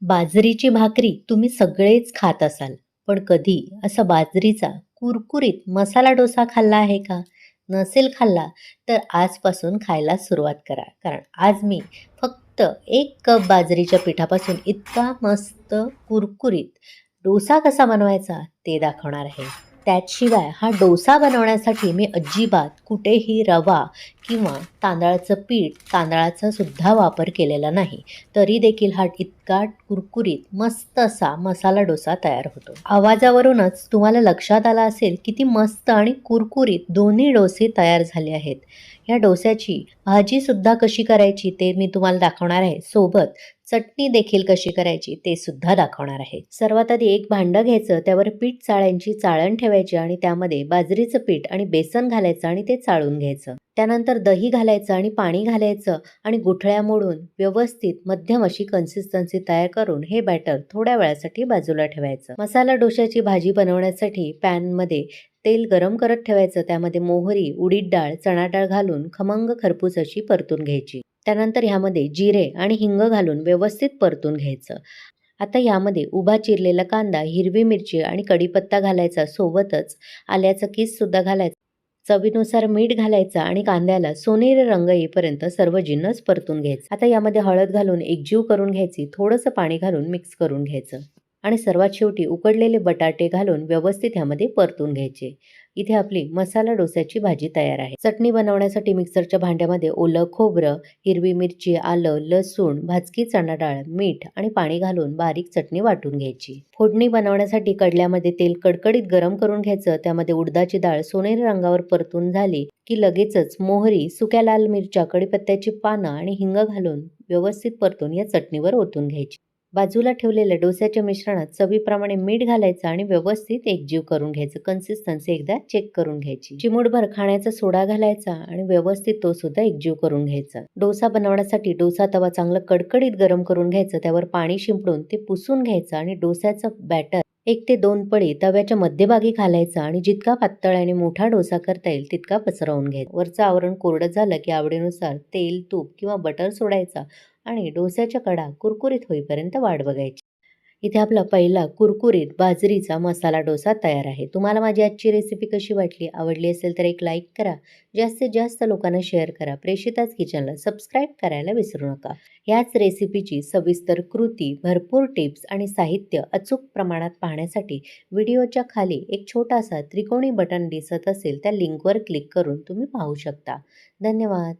बाजरीची भाकरी तुम्ही सगळेच खात असाल, पण कधी असा बाजरीचा कुरकुरीत मसाला डोसा खाल्ला आहे का? नसेल खाल्ला, तर आजपासून खायला सुरुवात करा. कारण आज मी फक्त 1 कप बाजरीच्या पिठापासून इतका मस्त कुरकुरीत डोसा कसा बनवायचा ते दाखवणार आहे. त्याशिवाय हा डोसा बनवण्यासाठी मी अजिबात कुठेही रवा किंवा तांदळाचं पीठ, तांदळाचा सुद्धा वापर केलेला नाही. तरी देखील हा इतका कुरकुरीत मस्त असा मसाला डोसा तयार होतो. आवाजावरूनच तुम्हाला लक्षात आलं असेल किती मस्त आणि कुरकुरीत दोन्ही डोसे तयार झाले आहेत. या डोस्याची भाजीसुद्धा कशी करायची ते मी तुम्हाला दाखवणार आहे. सोबत चटणी देखील कशी करायची ते सुद्धा दाखवणार आहे. सर्वात आधी एक भांडं घ्यायचं, त्यावर पीठ चाळायची चाळण ठेवायची आणि त्यामध्ये बाजरीचं पीठ आणि बेसन घालायचं आणि ते चाळून घ्यायचं. त्यानंतर दही घालायचं आणि पाणी घालायचं आणि गुठळ्या मोडून व्यवस्थित मध्यम अशी कन्सिस्टन्सी तयार करून हे बॅटर थोड्या वेळासाठी बाजूला ठेवायचं. मसाला डोशाची भाजी बनवण्यासाठी पॅनमध्ये तेल गरम करत ठेवायचं. त्यामध्ये मोहरी, उडीद डाळ, चणा डाळ घालून खमंग खरपूस अशी परतून घ्यायची. त्यानंतर ह्यामध्ये जिरे आणि हिंग घालून व्यवस्थित परतून घ्यायचं. आता यामध्ये उभा चिरलेला कांदा, हिरवी मिरची आणि कढीपत्ता घालायचा. सोबतच आल्याचा किससुद्धा घालायचा. चवीनुसार मीठ घालायचं आणि कांद्याला सोनेरी रंग येईपर्यंत सर्व जिन्नस परतून घ्यायचे. आता यामध्ये हळद घालून एकजीव करून घ्यायची. थोडंसं पाणी घालून मिक्स करून घ्यायचं आणि सर्वात शेवटी उकडलेले बटाटे घालून व्यवस्थित ह्यामध्ये परतून घ्यायचे. इथे आपली मसाला डोस्याची भाजी तयार आहे. चटणी बनवण्यासाठी मिक्सरच्या भांड्यामध्ये ओलं खोबरं, हिरवी मिरची, आलं, लसूण, भाजकी चणा डाळ, मीठ आणि पाणी घालून बारीक चटणी वाटून घ्यायची. फोडणी बनवण्यासाठी कढल्यामध्ये तेल कडकडीत गरम करून घ्यायचं. त्यामध्ये उडदाची डाळ सोनेरी रंगावर परतून झाली की लगेचच मोहरी, सुक्या लाल मिरच्या, कढीपत्त्याची पानं आणि हिंग घालून व्यवस्थित परतून या चटणीवर ओतून घ्यायची. बाजूला ठेवलेल्या डोस्याच्या मिश्रणात चवीप्रमाणे मीठ घालायचं आणि व्यवस्थित एकजीव करून घ्यायचं. कन्सिस्टन्सी एकदा चेक करून घ्यायची. चिमूटभर खाण्याचा सोडा घालायचा आणि व्यवस्थित तो सुद्धा एकजीव करून घ्यायचा. डोसा बनवण्यासाठी डोसा तवा चांगला कडकडीत गरम करून घ्यायचं. त्यावर पाणी शिंपडून ते पुसून घ्यायचं आणि डोस्याचं बॅटर 1 ते 2 पळी तव्याच्या मध्यभागी घालायचा आणि जितका पातळ आणि मोठा डोसा करता येईल तितका पसरवून घ्यायचा. वरचं आवरण कोरडं झालं की आवडीनुसार तेल, तूप किंवा बटर सोडायचा आणि डोस्याच्या कडा कुरकुरीत होईपर्यंत वाट बघायची. इथे आपला पहिला कुरकुरीत बाजरीचा मसाला डोसा तयार आहे. तुम्हाला माझी आजची रेसिपी कशी वाटली? आवडली असेल तर एक लाईक करा. जास्तीत जास्त लोकांना शेअर करा. प्रेषिताच किचनला सबस्क्राईब करायला विसरू नका. याच रेसिपीची सविस्तर कृती, भरपूर टिप्स आणि साहित्य अचूक प्रमाणात पाहण्यासाठी व्हिडिओच्या खाली एक छोटासा त्रिकोणी बटन दिसत असेल त्या लिंकवर क्लिक करून तुम्ही पाहू शकता. धन्यवाद.